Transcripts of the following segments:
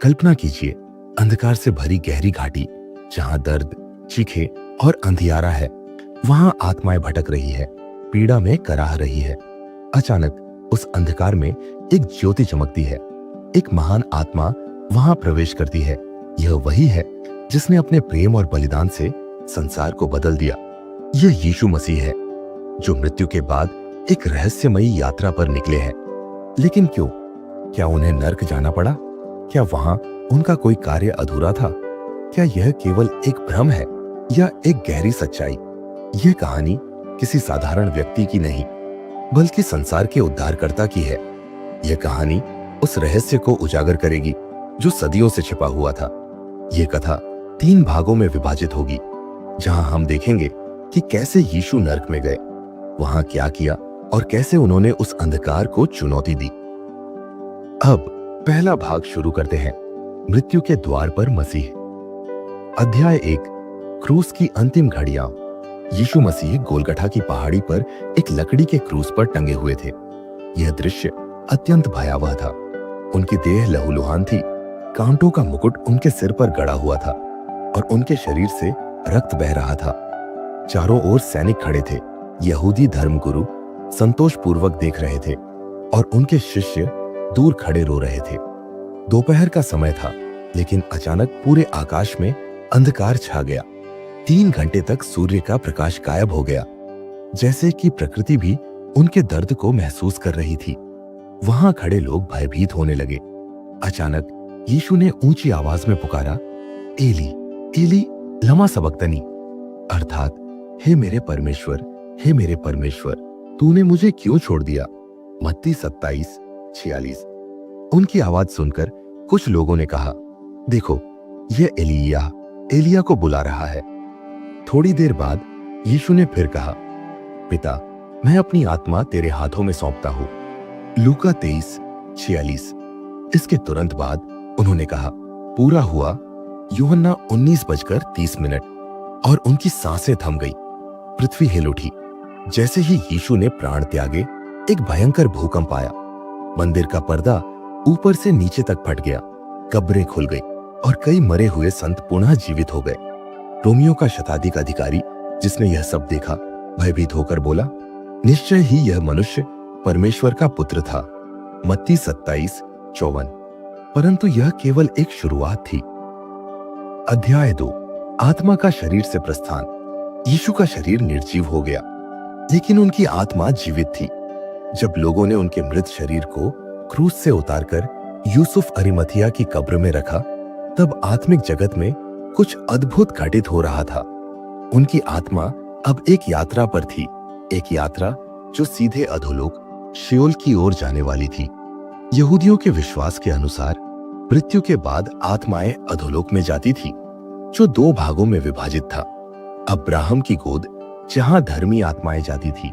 कल्पना कीजिए, अंधकार से भरी गहरी घाटी, जहां दर्द, चीखे और अंधियारा है। वहां आत्माएं भटक रही है, पीड़ा में कराह रही है। अचानक उस अंधकार में एक ज्योति चमकती है। एक महान आत्मा वहां प्रवेश करती है। यह वही है जिसने अपने प्रेम और बलिदान से संसार को बदल दिया। यह यीशु मसीह है, जो मृत्यु के बाद एक रहस्यमयी यात्रा पर निकले हैं। लेकिन क्यों? क्या उन्हें नर्क जाना पड़ा? क्या वहां उनका कोई कार्य अधूरा था? क्या यह केवल एक भ्रम है या एक गहरी सच्चाई? यह कहानी किसी साधारण व्यक्ति की नहीं, बल्कि संसार के उद्धारकर्ता की है। यह कहानी उस रहस्य को उजागर करेगी जो सदियों से छिपा हुआ था। यह कथा 3 भागों में विभाजित होगी, जहां हम देखेंगे कि कैसे यीशु नर्क में गए, वहां क्या किया और कैसे उन्होंने उस अंधकार को चुनौती दी। अब पहला भाग शुरू करते हैं, मृत्यु के द्वार पर मसीह। अध्याय 1, क्रूस की अंतिम घड़ियां। यीशु मसीह गोलगठा की पहाड़ी पर एक लकड़ी के क्रूस पर टंगे हुए थे। यह दृश्य अत्यंत भयावह था। उनकी देह लहूलुहान थी, कांटों का मुकुट उनके सिर पर गड़ा हुआ था और उनके शरीर से रक्त बह रहा था। चारों ओर सैनिक खड़े थे। यहूदी धर्मगुरु संतोषपूर्वक देख रहे थे और उनके शिष्य दूर खड़े रो रहे थे। दोपहर का समय था, लेकिन अचानक पूरे आकाश में अंधकार छा गया। 3 घंटे तक सूर्य का प्रकाश गायब हो गया, जैसे कि प्रकृति भी उनके दर्द को महसूस कर रही थी। वहां खड़े लोग भयभीत होने लगे। अचानक यीशु ने ऊंची आवाज में पुकारा, एली एली लमा सबक्तनी, अर्थात हे मेरे परमेश्वर, तूने मुझे क्यों छोड़ दिया? मत्ती 27:46। उनकी आवाज सुनकर कुछ लोगों ने कहा, देखो, यह एलिया को बुला रहा है। थोड़ी देर बाद यीशु ने फिर कहा, पिता, मैं अपनी आत्मा तेरे हाथों में सौंपता हूं। लूका 23:46। इसके तुरंत बाद उन्होंने कहा, पूरा हुआ। यूहन्ना 19:30 और उनकी सांसें थम गई। पृथ्वी हिल उठी। जैसे ही यीशु ने प्राण त्यागे, एक भयंकर भूकंप आया। मंदिर का पर्दा ऊपर से नीचे तक फट गया। कब्रें खुल गई और कई मरे हुए संत पुनः जीवित हो गए। रोमियो का शताधिक अधिकारी, जिसने यह सब देखा, भयभीत होकर बोला, निश्चय ही यह मनुष्य परमेश्वर का पुत्र था। मत्ती 27:54। परंतु यह केवल एक शुरुआत थी। अध्याय 2, आत्मा का शरीर से प्रस्थान। यीशु का शरीर निर्जीव हो गया, लेकिन उनकी आत्मा जीवित थी। जब लोगों ने उनके मृत शरीर को क्रूस से उतारकर यूसुफ अरिमथिया की कब्र में रखा, तब आत्मिक जगत में कुछ अद्भुत घटित हो रहा था। उनकी आत्मा अब एक यात्रा पर थी, एक यात्रा जो सीधे अधोलोक शेओल की ओर जाने वाली थी। यहूदियों के विश्वास के अनुसार मृत्यु के बाद आत्माएं अधोलोक में जाती थी, जो 2 भागों में विभाजित था। अब्राहम की गोद, जहां धर्मी आत्माएं जाती थी।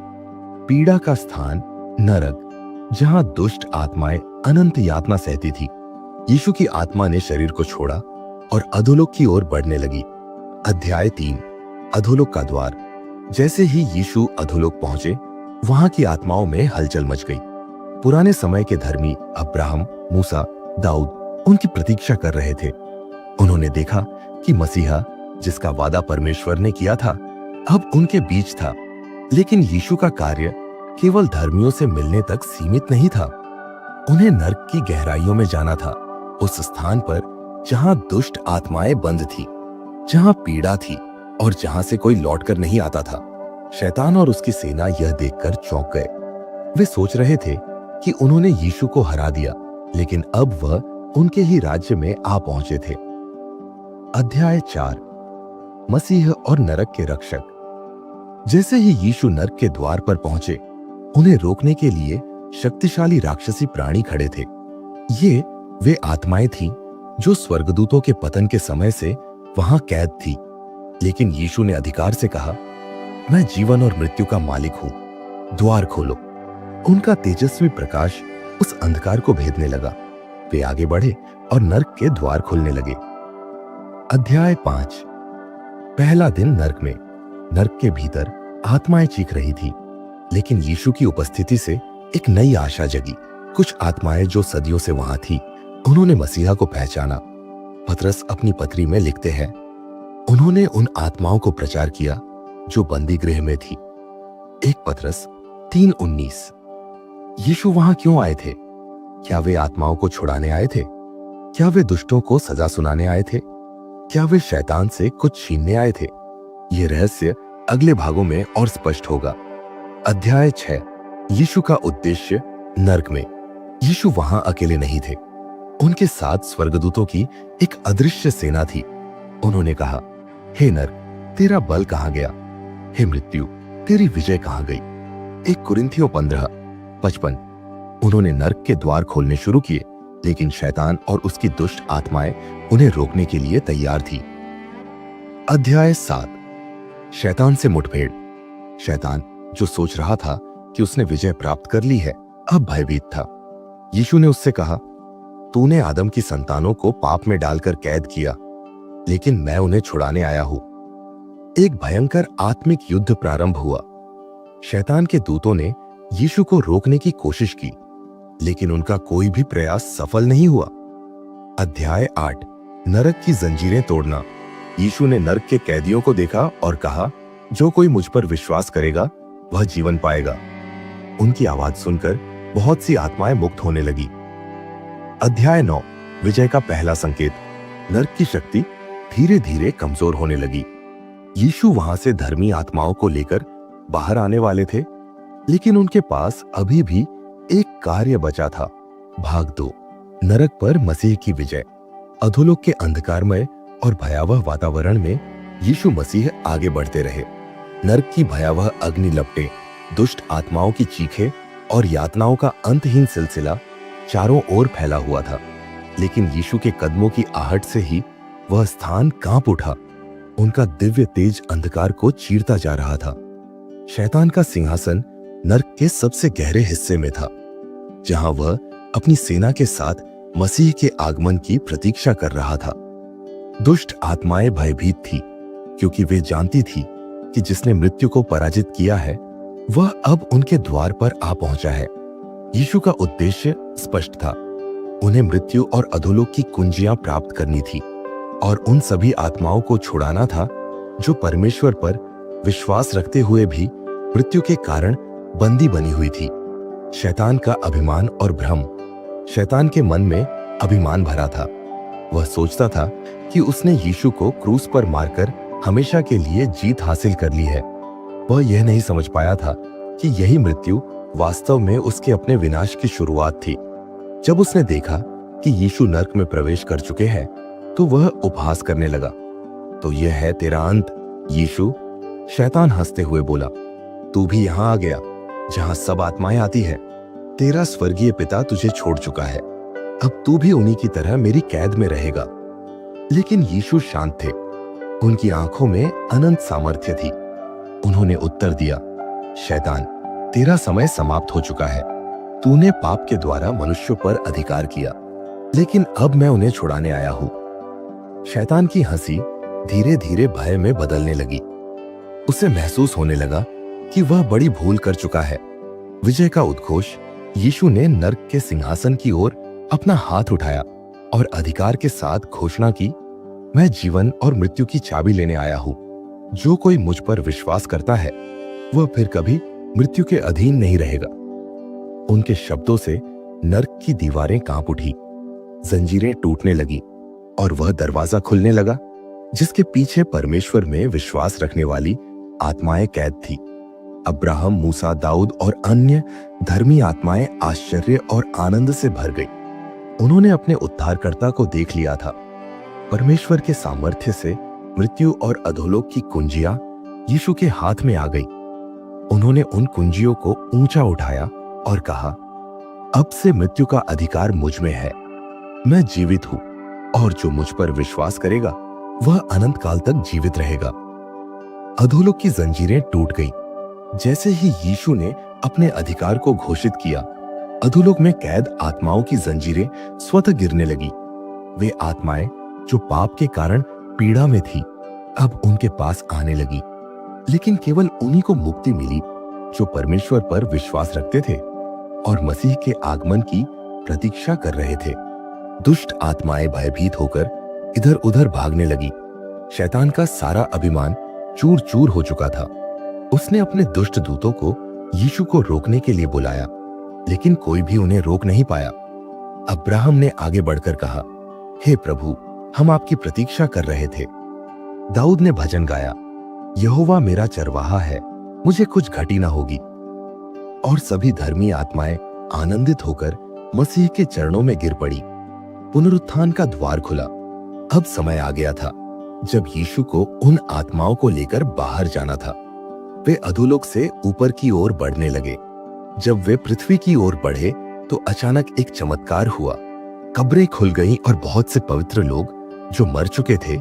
पीड़ा का स्थान नरक, जहां दुष्ट आत्माएं अनंत यातना सहती थी। यीशु की आत्मा ने शरीर को छोड़ा और अधोलोक की ओर बढ़ने लगी। अध्याय 3, अधोलोक का द्वार। जैसे ही यीशु अधोलोक पहुंचे, वहां की आत्माओं में हलचल मच गई। पुराने समय के धर्मी अब्राहम, मूसा, दाऊद उनकी प्रतीक्षा कर रहे थे। उन्होंने देखा कि मसीहा, जिसका वादा परमेश्वर ने किया था, अब उनके बीच था। लेकिन यीशु का कार्य केवल धर्मियों से मिलने तक सीमित नहीं था। उन्हें नर्क की गहराइयों में जाना था, उस स्थान पर जहां दुष्ट आत्माएं बंद थी, जहां पीड़ा थी और जहां से कोई लौटकर नहीं आता था। शैतान और उसकी सेना यह देखकर चौंक गए। वे सोच रहे थे कि उन्होंने यीशु को हरा दिया, लेकिन अब वह उनके ही राज्य में आ पहुंचे थे। अध्याय 4, मसीह और नरक के रक्षक। जैसे ही यीशु नरक के द्वार पर पहुंचे, उन्हें रोकने के लिए शक्तिशाली राक्षसी प्राणी खड़े थे। ये वे आत्माएं थीं जो स्वर्गदूतों के पतन के समय से वहां कैद थी। लेकिन यीशु ने अधिकार से कहा, मैं जीवन और मृत्यु का मालिक हूं, द्वार खोलो। उनका तेजस्वी प्रकाश उस अंधकार को भेदने लगा। वे आगे बढ़े और नरक के द्वार खुलने लगे। अध्याय 5, पहला दिन नरक में। नरक के भीतर आत्माएं चीख रही थी, लेकिन यीशु की उपस्थिति से एक नई आशा जगी। कुछ आत्माएं जो सदियों से वहां थी, उन्होंने मसीहा को पहचाना। पतरस अपनी पत्री में लिखते हैं, उन्होंने उन आत्माओं को प्रचार किया जो बंदी गृह में थी। 1 पतरस 3:19। यीशु वहां क्यों आए थे? क्या वे आत्माओं को छुड़ाने आए थे? क्या वे दुष्टों को सजा सुनाने आए थे? क्या वे शैतान से कुछ छीनने आए थे? यह रहस्य अगले भागों में और स्पष्ट होगा। अध्याय 6। यीशु का उद्देश्य नरक में। यीशु वहां अकेले नहीं थे। उनके साथ स्वर्गदूतों की एक अदृश्य सेना थी। उन्होंने कहा, हे नरक, तेरा बल कहां गया? हे मृत्यु, तेरी विजय कहां गई? 1 कुरिन्थियों 15:55। उन्होंने नरक के द्वार खोलने शुरू किए, लेकिन शैतान और उसकी दुष्ट आत्माएं उन्हें रोकने के लिए तैयार थी। अध्याय 7। शैतान से मुठभेड़। शैतान, जो सोच रहा था कि उसने विजय प्राप्त कर ली है, अब भयभीत था। यीशु ने उससे कहा, तूने आदम की संतानों को पाप में डालकर कैद किया, लेकिन मैं उन्हें छुड़ाने आया हूं। एक भयंकर आत्मिक युद्ध प्रारंभ हुआ। शैतान के दूतों ने यीशु को रोकने की कोशिश की, लेकिन उनका कोई भी प्रयास सफल नहीं हुआ। अध्याय 8। नरक की जंजीरें तोड़ना। यीशु ने नरक के कैदियों को देखा और कहा, जो कोई मुझ पर विश्वास करेगा वह जीवन पाएगा। उनकी आवाज सुनकर बहुत सी आत्माएं मुक्त होने लगी। अध्याय 9। विजय का पहला संकेत। नरक की शक्ति धीरे धीरे कमजोर होने लगी। यीशु वहां से धर्मी आत्माओं को लेकर बाहर आने वाले थे, लेकिन उनके पास अभी भी एक कार्य बचा था। भाग 2। नरक पर मसीह की विजय। अधोलोक के अंधकारमय और भयावह वातावरण में यीशु मसीह आगे बढ़ते रहे। नरक की भयावह अग्नि लपटें, दुष्ट आत्माओं की चीखें और यातनाओं का अंतहीन सिलसिला चारों ओर फैला हुआ था, लेकिन यीशु के कदमों की आहट से ही वह स्थान कांप उठा। उनका दिव्य तेज अंधकार को चीरता जा रहा था। शैतान का सिंहासन नरक के सबसे गहरे हिस्से में था, जहां वह अपनी सेना के साथ मसीह के आगमन की प्रतीक्षा कर रहा था। दुष्ट आत्माएं भयभीत थी, क्योंकि वे जानती थी कि जिसने मृत्यु को पराजित किया है वह अब उनके द्वार पर आ पहुंचा है। यीशु का उद्देश्य स्पष्ट था। उन्हें मृत्यु और अधोलोक की कुंजियां प्राप्त करनी थी और उन सभी आत्माओं को छुड़ाना था जो परमेश्वर पर विश्वास रखते हुए भी मृत्यु के कारण बंदी बनी हुई थी। शैतान का अभिमान और भ्रम। शैतान के मन में अभिमान भरा था। वह सोचता था कि उसने यीशु को क्रूस पर मारकर हमेशा के लिए जीत हासिल कर ली है। वह यह नहीं समझ पाया था कि यही मृत्यु वास्तव में उसके अपने विनाश की शुरुआत थी। जब उसने देखा कि यीशु नरक में प्रवेश कर चुके हैं, तो वह उपहास करने लगा। तो यह है तेरा अंत, यीशु? शैतान हंसते हुए बोला, तू भी यहां आ गया जहां सब आत्माएं आती है। तेरा स्वर्गीय पिता तुझे छोड़ चुका है, अब तू भी उन्हीं की तरह मेरी कैद में रहेगा। लेकिन यीशु शांत थे। उनकी आंखों में अनंत सामर्थ्य थी। उन्होंने उत्तर दिया, शैतान, तेरा समय समाप्त हो चुका है। तूने पाप के द्वारा मनुष्यों पर अधिकार किया, लेकिन अब मैं उन्हें छुड़ाने आया हूं। शैतान की हंसी धीरे धीरे भय में बदलने लगी। उसे महसूस होने लगा कि वह बड़ी भूल कर चुका है। विजय का उद्घोष। यीशु ने नरक के सिंहासन की ओर अपना हाथ उठाया और अधिकार के साथ घोषणा की, मैं जीवन और मृत्यु की चाबी लेने आया हूं। जो कोई मुझ पर विश्वास करता है वह फिर कभी मृत्यु के अधीन नहीं रहेगा। उनके शब्दों से नरक की दीवारें कांप उठी, जंजीरें टूटने लगी और वह दरवाजा खुलने लगा जिसके पीछे परमेश्वर में विश्वास रखने वाली आत्माएं कैद थी। अब्राहम, मूसा, दाऊद और अन्य धर्मी आत्माएं आश्चर्य और आनंद से भर गई। उन्होंने अपने उद्धारकर्ता को देख लिया था। परमेश्वर के सामर्थ्य से मृत्यु और अधोलोक की कुंजियां यीशु के हाथ में आ गई। उन्होंने उन कुंजियों को ऊंचा उठाया और कहा, अब से मृत्यु का अधिकार मुझ में है। मैं जीवित हूं और जो मुझ पर विश्वास करेगा वह अनंत काल तक जीवित रहेगा। अधोलोक की जंजीरें टूट गईं। जैसे ही यीशु ने अपने अधिकार को घोषित किया, अधोलोक में कैद आत्माओं की जंजीरें स्वतः गिरने लगी। वे आत्माएं जो पाप के कारण पीड़ा में थी, अब उनके पास आने लगी। लेकिन केवल उन्हीं को मुक्ति मिली जो परमेश्वर पर विश्वास रखते थे और मसीह के आगमन की प्रतीक्षा कर रहे थे। दुष्ट आत्माएं भयभीत होकर इधर उधर भागने लगी। शैतान का सारा अभिमान चूर चूर हो चुका था। उसने अपने दुष्ट दूतों को यीशु को रोकने के लिए बुलाया, लेकिन कोई भी उन्हें रोक नहीं पाया। अब्राहम ने आगे बढ़कर कहा, हे प्रभु, हम आपकी प्रतीक्षा कर रहे थे। दाऊद ने भजन गाया, यहोवा मेरा चरवाहा है, मुझे कुछ घटी ना होगी। और सभी धर्मी आत्माएं आनंदित होकर मसीह के चरणों में गिर पड़ी। पुनरुत्थान का द्वार खुला। अब समय आ गया था जब यीशु को उन आत्माओं को लेकर बाहर जाना था। वे अधोलोक से ऊपर की ओर बढ़ने लगे। जब वे पृथ्वी की ओर बढ़े तो अचानक एक चमत्कार हुआ। कब्रें खुल गईं और बहुत से पवित्र लोग जो मर चुके थे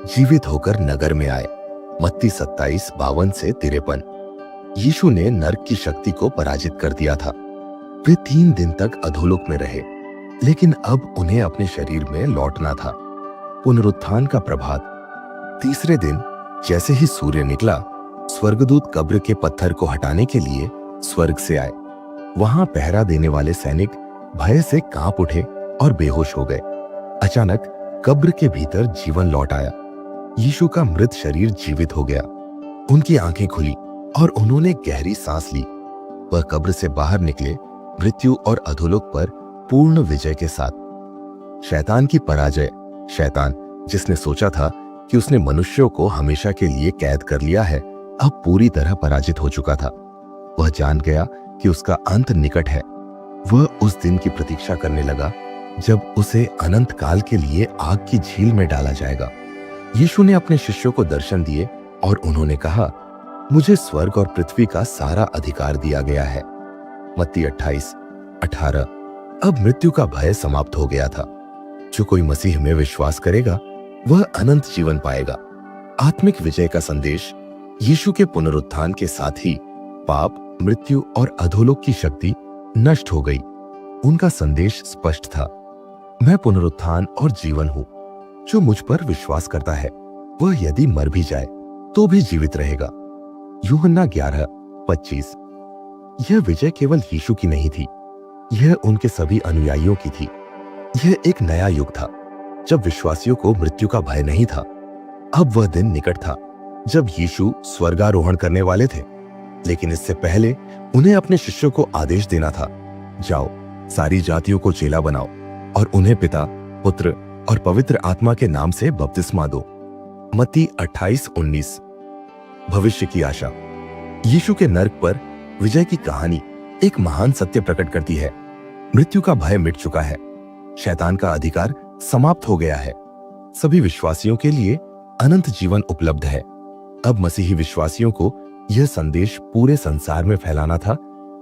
जीवित होकर नगर में आए। मत्ती 27:52 से 53। यीशु ने नरक की शक्ति को पराजित कर दिया था। वे 3 दिन तक अधोलोक में रहे, लेकिन अब उन्हें अपने शरीर में लौटना था। पुनरुत्थान का प्रभात। तीसरे दिन जैसे ही सूर्य निकला, स्वर्गदूत कब्र के पत्थर को हटाने के लिए स्वर्ग से आए। वहां पहरा देने वाले सैनिक भय से कांप उठे और बेहोश हो गए। अचानक कब्र के भीतर जीवन लौट आया। यीशु का मृत शरीर जीवित हो गया। उनकी आंखें खुली और उन्होंने गहरी सांस ली। वह कब्र से बाहर निकले, मृत्यु और अधोलोक पर पूर्ण विजय के साथ। शैतान की पराजय। शैतान, जिसने सोचा था कि उसने मनुष्यों को हमेशा के लिए कैद कर लिया है, अब पूरी तरह पराजित हो चुका था। वह जान गया कि उसका अंत निकट है। वह उस दिन की प्रतीक्षा करने लगा जब उसे अनंत काल के लिए आग की झील में डाला जाएगा। यीशु ने अपने शिष्यों को दर्शन दिए और उन्होंने कहा, मुझे स्वर्ग और पृथ्वी का सारा अधिकार दिया गया है। मत्ती 28:18। अब मृत्यु का भय समाप्त हो गया था। जो कोई मसीह में विश्वास करेगा वह अनंत जीवन पाएगा। आत्मिक विजय का संदेश। यीशु के पुनरुत्थान के साथ ही पाप, मृत्यु और अधोलोक की शक्ति नष्ट हो गई। उनका संदेश स्पष्ट था, मैं पुनरुत्थान और जीवन हूं। जो मुझ पर विश्वास करता है वह यदि मर भी जाए तो भी जीवित रहेगा। यूहन्ना 11:25। यह विजय केवल यीशु की नहीं थी, यह उनके सभी अनुयायियों की थी। यह एक नया युग था जब विश्वासियों को मृत्यु का भय नहीं था। अब वह दिन निकट था जब यीशु स्वर्गारोहण करने वाले थे, लेकिन इससे पहले उन्हें अपने शिष्यों को आदेश देना था, जाओ, सारी जातियों को चेला बनाओ और उन्हें पिता, पुत्र और पवित्र आत्मा के नाम से बपतिस्मा दो। मत्ती 28:19। भविष्य की आशा। यीशु के नरक पर विजय की कहानी एक महान सत्य प्रकट करती है। मृत्यु का भय मिट चुका है, शैतान का अधिकार समाप्त हो गया है। सभी विश्वासियों के लिए अनंत जीवन उपलब्ध है। अब मसीही विश्वासियों को यह संदेश पूरे संसार में फैलाना था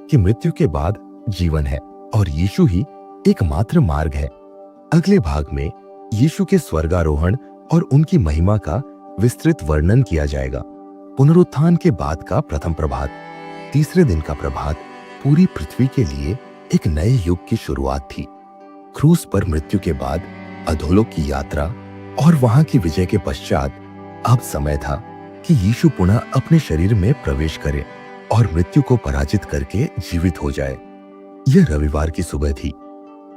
कि मृत्यु के बाद जीवन है और यीशु ही एकमात्र मार्ग है। अगले भाग में यीशु के स्वर्गारोहण और उनकी महिमा का विस्तृत वर्णन किया जाएगा। पुनरुत्थान के बाद का प्रथम प्रभात। तीसरे दिन का प्रभात पूरी पृथ्वी के लिए एक नए युग की शुरुआत थी। क्रूस पर मृत्यु के बाद अधोलोक की यात्रा और वहां की विजय के पश्चात अब समय था कि यीशु पुनः अपने शरीर में प्रवेश करे और मृत्यु को पराजित करके जीवित हो जाए। यह रविवार की सुबह थी।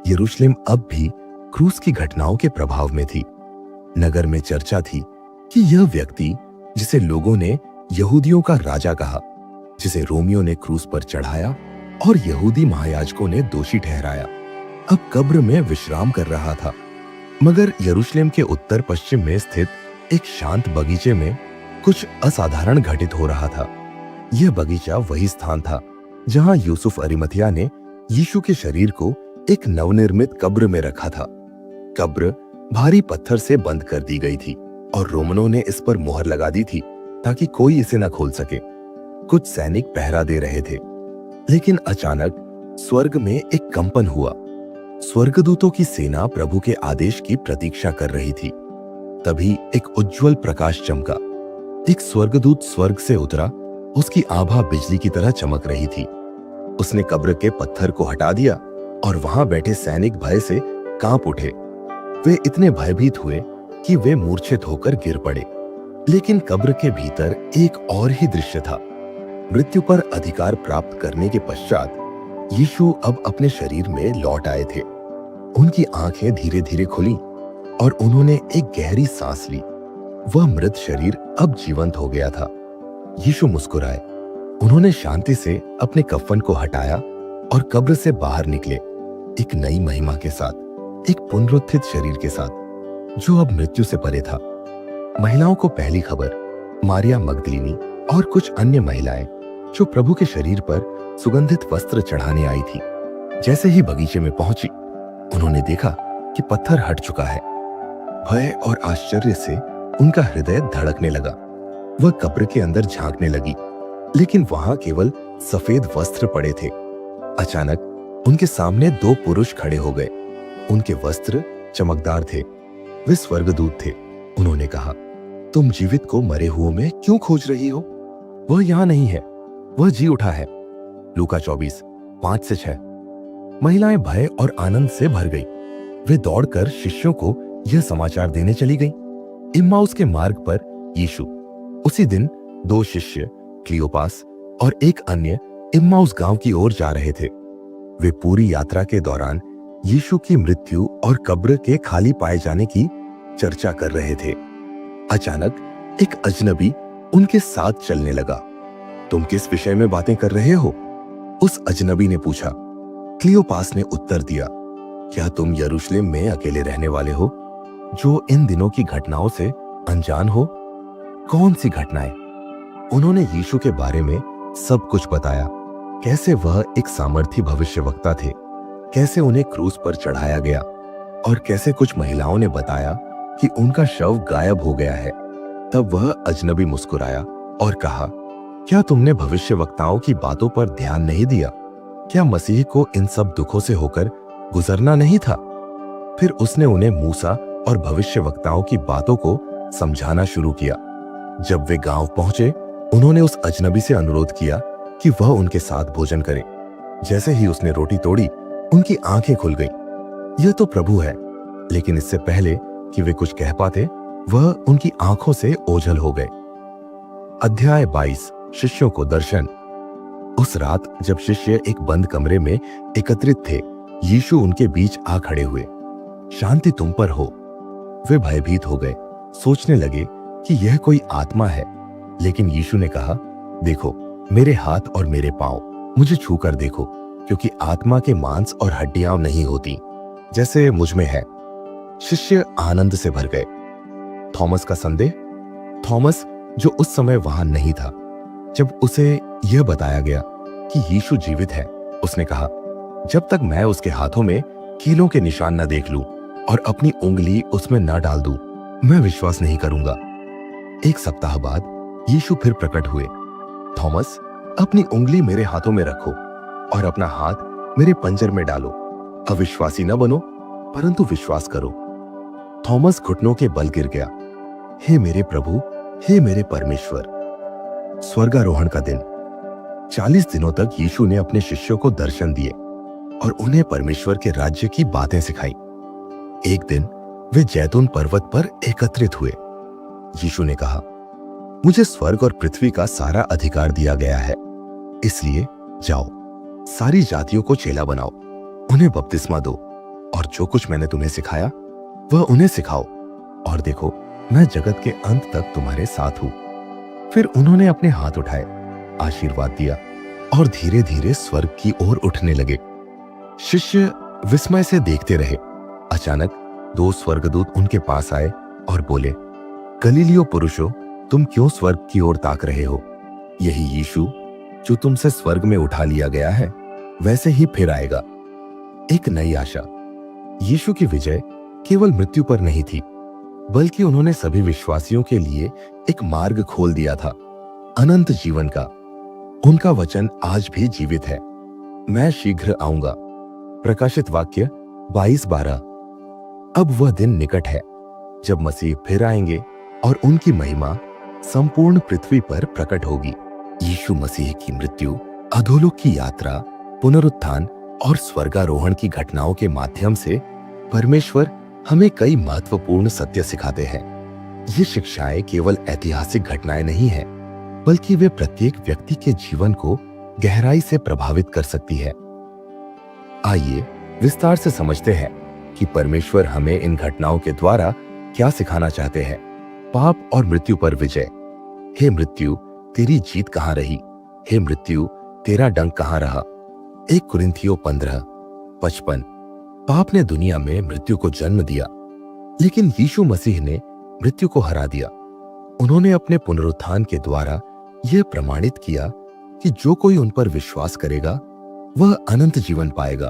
यरूशलेम अब भी क्रूस की घटनाओं के प्रभाव में थी। नगर में चर्चा थी कि यह व्यक्ति, जिसे लोगों ने यहूदियों का राजा कहा, जिसे रोमियो ने क्रूस पर चढ़ाया और यहूदी महायाजकों ने दोषी ठहराया, अब कब्र में विश्राम कर रहा था। मगर यरूशलेम के उत्तर पश्चिम में स्थित एक शांत बगीचे में कुछ असाधारण घटित हो रहा था। यह बगीचा वही स्थान था जहां यूसुफ अरिमथिया ने यीशु के शरीर को एक नवनिर्मित कब्र में रखा था। कब्र भारी पत्थर से बंद कर दी गई थी और रोमनों ने इस पर मुहर लगा दी थी ताकि कोई इसे न खोल सके। कुछ सैनिक पहरा दे रहे थे, लेकिन अचानक स्वर्ग में एक कंपन हुआ। स्वर्गदूतों की सेना प्रभु के आदेश की प्रतीक्षा कर रही थी। तभी एक उज्जवल प्रकाश चमका। एक स्वर्गदूत स्वर्ग से उतरा। उसकी आभा बिजली की तरह चमक रही थी। उसने कब्र के पत्थर को हटा दिया और वहां बैठे सैनिक भय से कांप उठे। वे इतने भयभीत हुए कि वे मूर्छित होकर गिर पड़े। लेकिन कब्र के भीतर एक और ही दृश्य था। मृत्यु पर अधिकार प्राप्त करने के पश्चात यीशु अब अपने शरीर में लौट आए थे। उनकी आंखें धीरे धीरे खुली और उन्होंने एक गहरी सांस ली। वह मृत शरीर अब जीवंत हो गया था। यीशु मुस्कुराए। उन्होंने शांति से अपने कफन को हटाया और कब्र से बाहर निकले, एक नई महिमा के साथ, एक पुनरुत्थित शरीर के साथ जो अब मृत्यु से परे था। महिलाओं को पहली खबर मारिया मगदलीनी और कुछ अन्य महिलाएं जो प्रभु के शरीर पर सुगंधित वस्त्र चढ़ाने आई थी, जैसे ही बगीचे में पहुंची, उन्होंने देखा कि पत्थर हट चुका है। भय और आश्चर्य से उनका हृदय धड़कने लगा। वह कब्र के अंदर झांकने लगी, लेकिन वहां केवल सफेद वस्त्र पड़े थे। अचानक उनके सामने दो पुरुष खड़े हो गए। उनके वस्त्र चमकदार थे। वे स्वर्गदूत थे। उन्होंने कहा, तुम जीवित को मरे हुओं में क्यों खोज रही हो? वह यहां नहीं है, वह जी उठा है। लूका 24:5-6। महिलाएं भय और आनंद से भर गई। वे दौड़कर शिष्यों को यह समाचार देने चली गईं। इम्माउस के मार्ग पर यीशु उसी दिन दो शिष्य क्लियोपास और एक अन्य इम्माउस गांव की ओर जा रहे थे। वे पूरी यात्रा के दौरान यीशु की मृत्यु और कब्र के खाली पाए जाने की चर्चा कर रहे थे। अचानक एक अजनबी उनके साथ चलने लगा। तुम किस विषय में बातें कर रहे हो? उस अजनबी ने पूछा। क्लियोपास ने उत्तर दिया, क्या तुम यरूशलेम में अकेले रहने वाले हो, जो इन दिनों की घटनाओं से अनजान हो? कौन सी घटनाएं? उन्होंने यीशु के बारे में सब कुछ बताया। कैसे वह एक सामर्थी भविष्यवक्ता थे, कैसे उन्हें क्रूस पर चढ़ाया गया और कैसे कुछ महिलाओं ने बताया कि उनका शव गायब हो गया है। तब वह अजनबी मुस्कुराया और कहा, क्या तुमने भविष्यवक्ताओं की बातों पर ध्यान नहीं दिया? क्या मसीह को इन सब दुखों से होकर गुजरना नहीं था? फिर उसने उन्हें मूसा और भविष्यवक्ताओं की बातों को समझाना शुरू किया। जब वे गांव पहुंचे, उन्होंने उस अजनबी से अनुरोध किया कि वह उनके साथ भोजन करे। जैसे ही उसने रोटी तोड़ी, उनकी आंखें खुल गईं। यह तो प्रभु है। लेकिन इससे पहले कि वे कुछ कह पाते, वह उनकी आंखों से ओझल हो गए। अध्याय 22। शिष्यों को दर्शन। उस रात जब शिष्य एक बंद कमरे में एकत्रित थे, यीशु उनके बीच आ खड़े हुए। शांति तुम पर हो। वे भयभीत हो गए, सोचने लगे कि यह कोई आत्मा है। लेकिन यीशु ने कहा, देखो मेरे हाथ और मेरे पांव, मुझे छूकर देखो, क्योंकि आत्मा के मांस और हड्डियां नहीं होती जैसे मुझ में है। शिष्य आनंद से भर गए। थॉमस का संदेह। थॉमस, जो उस समय वहां नहीं था, जब उसे यह बताया गया कि यीशु जीवित है, उसने कहा, जब तक मैं उसके हाथों में कीलों के निशान न देख लूं और अपनी उंगली उसमें न डाल दूं, मैं विश्वास नहीं करूंगा। एक सप्ताह बाद यीशु फिर प्रकट हुए। थॉमस, अपनी उंगली मेरे हाथों में रखो और अपना हाथ मेरे पंजर में डालो। अविश्वासी न बनो, परंतु विश्वास करो। थॉमस घुटनों के बल गिर गया। हे मेरे प्रभु, हे मेरे परमेश्वर। स्वर्गारोहण का दिन। 40 दिनों तक यीशु ने अपने शिष्यों को दर्शन दिए और उन्हें परमेश्वर के राज्य की बातें सिखाई। एक दिन वे जैतून पर्वत पर एकत्रित हुए। यीशु ने कहा, मुझे स्वर्ग और पृथ्वी का सारा अधिकार दिया गया है, इसलिए जाओ, सारी जातियों को चेला बनाओ, उन्हें बपतिस्मा दो और जो कुछ मैंने तुम्हें सिखाया वह उन्हें सिखाओ, और देखो मैं जगत के अंत तक तुम्हारे साथ हूं। फिर उन्होंने अपने हाथ उठाए, आशीर्वाद दिया और धीरे धीरे स्वर्ग की ओर उठने लगे। शिष्य विस्मय से देखते रहे। अचानक 2 स्वर्गदूत उनके पास आए और बोले, गलीलियो पुरुषों, तुम क्यों स्वर्ग की ओर ताक रहे हो? यही यीशु जो तुमसे स्वर्ग में उठा लिया गया है, वैसे ही फिर आएगा। एक नई आशा। यीशु की विजय केवल मृत्यु पर नहीं थी, बल्कि उन्होंने सभी विश्वासियों के लिए एक मार्ग खोल दिया था, अनंत जीवन का। उनका वचन आज भी जीवित है, मैं शीघ्र आऊंगा। प्रकाशित वाक्य 22:12। अब वह दिन निकट है जब मसीह फिर आएंगे और उनकी महिमा संपूर्ण पृथ्वी पर प्रकट होगी। यीशु मसीह की मृत्यु, अधोलोक की यात्रा, पुनरुत्थान और स्वर्गारोहण की घटनाओं के माध्यम से परमेश्वर हमें कई महत्वपूर्ण सत्य सिखाते हैं। ये शिक्षाएं केवल ऐतिहासिक घटनाएं नहीं हैं, बल्कि वे प्रत्येक व्यक्ति के जीवन को गहराई से प्रभावित कर सकती है। आइए विस्तार से समझते हैं कि परमेश्वर हमें इन घटनाओं के द्वारा क्या सिखाना चाहते हैं। पाप और मृत्यु पर विजय। हे मृत्यु, तेरी जीत कहाँ रही? हे मृत्यु, तेरा डंक कहाँ रहा? 1 कुरिन्थियों 15:55। पाप ने दुनिया में मृत्यु को जन्म दिया, लेकिन यीशु मसीह ने मृत्यु को हरा दिया। उन्होंने अपने पुनरुत्थान के द्वारा यह प्रमाणित किया कि जो कोई उन पर विश्वास करेगा वह अनंत जीवन पाएगा।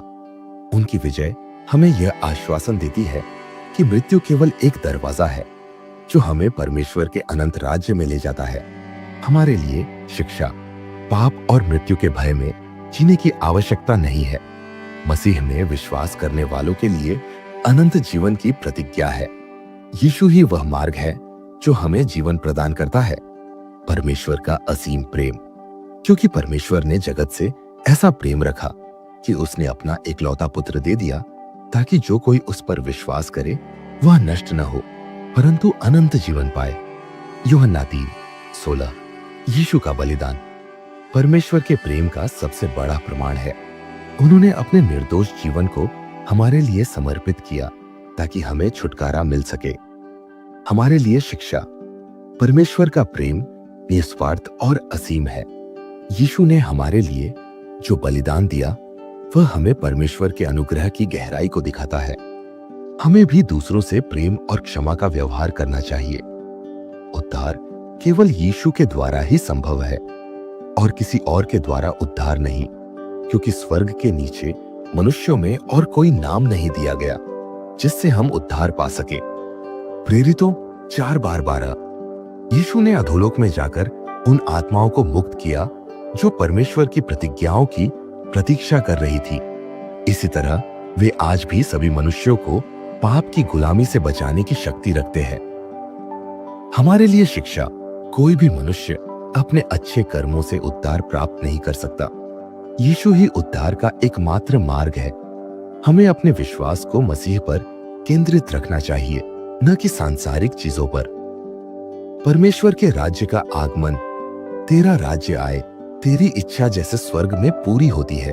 उनकी विजय हमें यह आश्वासन देती है कि मृत्यु केवल एक दरवाजा है जो हमें परमेश्वर के अनंत राज्य में ले जाता है। हमारे लिए शिक्षा, पाप और मृत्यु के भय में जीने की आवश्यकता नहीं है। मसीह में विश्वास करने वालों के लिए अनंत जीवन की प्रतिज्ञा है। यीशु ही वह मार्ग है जो हमें जीवन प्रदान करता है। परमेश्वर का असीम प्रेम। क्योंकि परमेश्वर ने जगत से ऐसा प्रेम रखा कि उसने अपना एकलौता पुत्र दे दिया, ताकि जो कोई उस पर विश्वास करे वह नष्ट न हो परंतु अनंत जीवन पाए। यूहन्ना 3:16। यीशु का बलिदान परमेश्वर के प्रेम का सबसे बड़ा प्रमाण है। उन्होंने अपने निर्दोष जीवन को हमारे लिए समर्पित किया ताकि हमें छुटकारा मिल सके। हमारे लिए शिक्षा। परमेश्वर का प्रेम निस्वार्थ और असीम है। यीशु ने हमारे लिए जो बलिदान दिया वह हमें परमेश्वर के अनुग्रह की गहराई को दिखाता है। हमें भी दूसरों से प्रेम और क्षमा का व्यवहार करना चाहिए। उद्धार केवल यीशु के द्वारा ही संभव है और किसी और के द्वारा उद्धार नहीं, क्योंकि स्वर्ग के नीचे मनुष्यों में और कोई नाम नहीं दिया गया जिससे हम उद्धार पा सके। प्रेरितों 4:12। यीशु ने अधोलोक में जाकर उन आत्माओं को मुक्त किया जो परमेश्वर की प्रतिज्ञाओं की प्रतीक्षा कर रही थी। इसी तरह वे आज भी सभी मनुष्यों को पाप की गुलामी से बचाने की शक्ति रखते हैं। हमारे लिए शिक्षा। कोई भी मनुष्य अपने अच्छे कर्मों से उद्धार प्राप्त नहीं कर सकता। यीशु ही उद्धार का एकमात्र मार्ग है। हमें अपने विश्वास को मसीह पर केंद्रित रखना चाहिए, न कि सांसारिक चीजों पर। परमेश्वर के राज्य का आगमन। तेरा राज्य आए, तेरी इच्छा जैसे स्वर्ग में पूरी होती है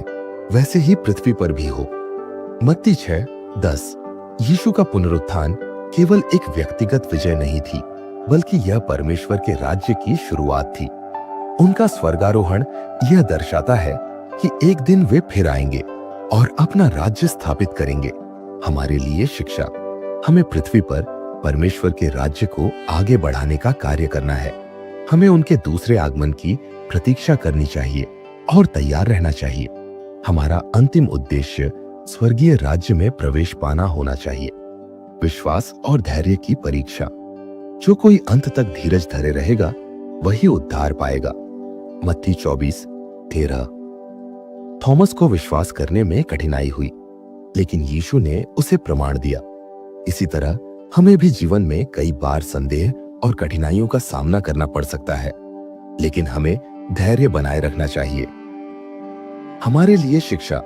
वैसे ही पृथ्वी पर भी हो। मत्ती 6:10। यीशु का पुनरुत्थान केवल एक व्यक्तिगत विजय नहीं थी, बल्कि यह परमेश्वर के राज्य की शुरुआत थी। उनका स्वर्गारोहण यह दर्शाता है कि एक दिन वे फिर आएंगे और अपना राज्य स्थापित करेंगे। हमारे लिए शिक्षा। हमें पृथ्वी पर परमेश्वर के राज्य को आगे बढ़ाने का कार्य करना है। हमें उनके दूसरे आगमन की प्रतीक्षा करनी चाहिए और तैयार रहना चाहिए। हमारा अंतिम उद्देश्य स्वर्गीय राज्य में प्रवेश पाना होना चाहिए। विश्वास और धैर्य की परीक्षा। जो कोई अंत तक धीरज धरे रहेगा वही उद्धार पाएगा। मत्ती 24:13। थॉमस को विश्वास करने में कठिनाई हुई, लेकिन यीशु ने उसे प्रमाण दिया। इसी तरह हमें भी जीवन में कई बार संदेह और कठिनाइयों का सामना करना पड़ सकता है, लेकिन हमें धैर्य बनाए रखना चाहिए। हमारे लिए शिक्षा।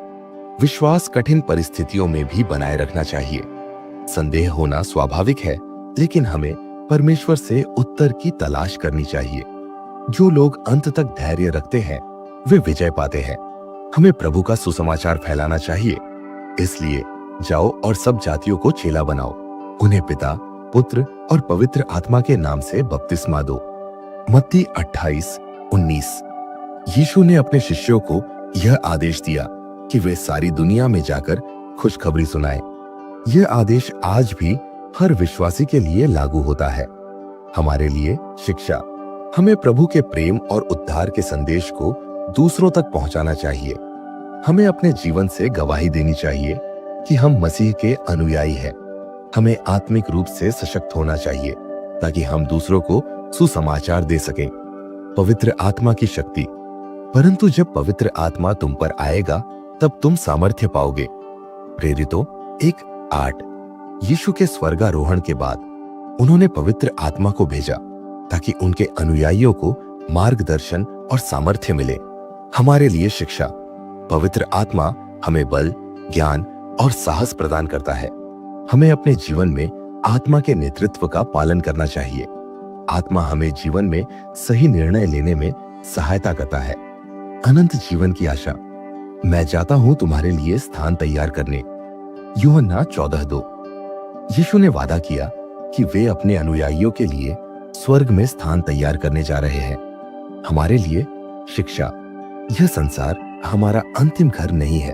विश्वास कठिन परिस्थितियों में भी बनाए रखना चाहिए। संदेह होना स्वाभाविक है, लेकिन हमें परमेश्वर से उत्तर की तलाश करनी चाहिए। जो लोग अंत तक धैर्य रखते हैं वे विजय पाते हैं। हमें प्रभु का सुसमाचार फैलाना चाहिए। इसलिए जाओ और सब जातियों को चेला बनाओ, उन्हें पिता, पुत्र और पवित्र आत्मा के नाम से बपतिस्मा दो। मत्ती 28:19। यीशु ने अपने शिष्यों को यह आदेश दिया कि वे सारी दुनिया में जाकर खुशखबरी सुनाएं। यह आदेश आज भी हर विश्वासी के लिए लागू होता है। हमारे लिए शिक्षा। हमें प्रभु के प्रेम और उद्धार के संदेश को दूसरों तक पहुंचाना चाहिए। हमें अपने जीवन से गवाही देनी चाहिए कि हम मसीह के अनुयायी हैं। हमें आत्मिक रूप से सशक्त होना चाहिए ताकि हम दूसरों को सुसमाचार दे सकें। पवित्र आत्मा की शक्ति। परंतु जब पवित्र आत्मा तुम पर आएगा तब तुम सामर्थ्य पाओगे। प्रेरितों 1:8। यीशु के स्वर्गारोहण के बाद उन्होंने पवित्र आत्मा को भेजा ताकि उनके अनुयायियों को मार्गदर्शन और सामर्थ्य मिले। हमारे लिए शिक्षा। पवित्र आत्मा हमें बल, ज्ञान और साहस प्रदान करता है। हमें अपने जीवन में आत्मा के नेतृत्व का पालन करना चाहिए। आत्मा हमें जीवन में सही निर्णय लेने में सहायता करता है। अनंत जीवन की आशा। मैं जाता हूं तुम्हारे लिए स्थान तैयार करने। यूहन्ना 14:2। यीशु ने वादा किया कि वे अपने अनुयायियों के लिए स्वर्ग में स्थान तैयार करने जा रहे हैं। हमारे लिए शिक्षा। यह संसार हमारा अंतिम घर नहीं है,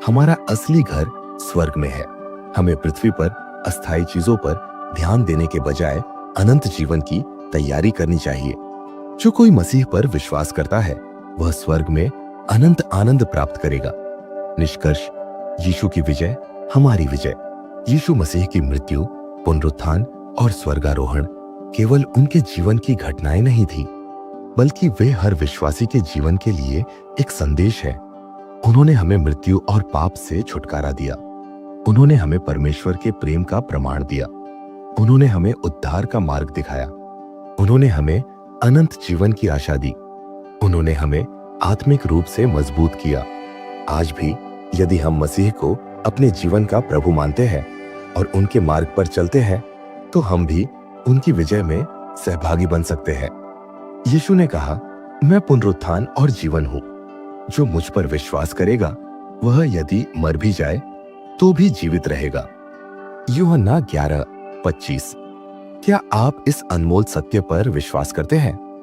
हमारा असली घर स्वर्ग में है। हमें पृथ्वी पर अस्थायी चीजों पर ध्यान देने के बजाय अनंत जीवन की तैयारी करनी चाहिए। जो कोई मसीह पर विश्वास करता है वह स्वर्ग में अनंत आनंद प्राप्त करेगा। निष्कर्ष, यीशु की विजय हमारी विजय। यीशु मसीह की मृत्यु, पुनरुत्थान और स्वर्गारोहण केवल उनके जीवन की घटनाएं नहीं थी, बल्कि वे हर विश्वासी के जीवन के लिए एक संदेश है। उन्होंने हमें मृत्यु और पाप से छुटकारा दिया। उन्होंने हमें परमेश्वर के प्रेम का प्रमाण दिया। उन्होंने हमें उद्धार का मार्ग दिखाया। उन्होंने हमें अनंत जीवन की आशा दी। उन्होंने हमें आत्मिक रूप से मजबूत किया। आज भी यदि हम मसीह को अपने जीवन का प्रभु मानते हैं और उनके मार्ग पर चलते हैं, तो हम भी उनकी विजय में सहभागी बन सकते हैं। यीशु ने कहा, मैं पुनरुत्थान और जीवन हूं। जो मुझ पर विश्वास करेगा वह यदि मर भी जाए तो भी जीवित रहेगा। यूहन्ना 11:25। क्या आप इस अनमोल सत्य पर विश्वास करते हैं?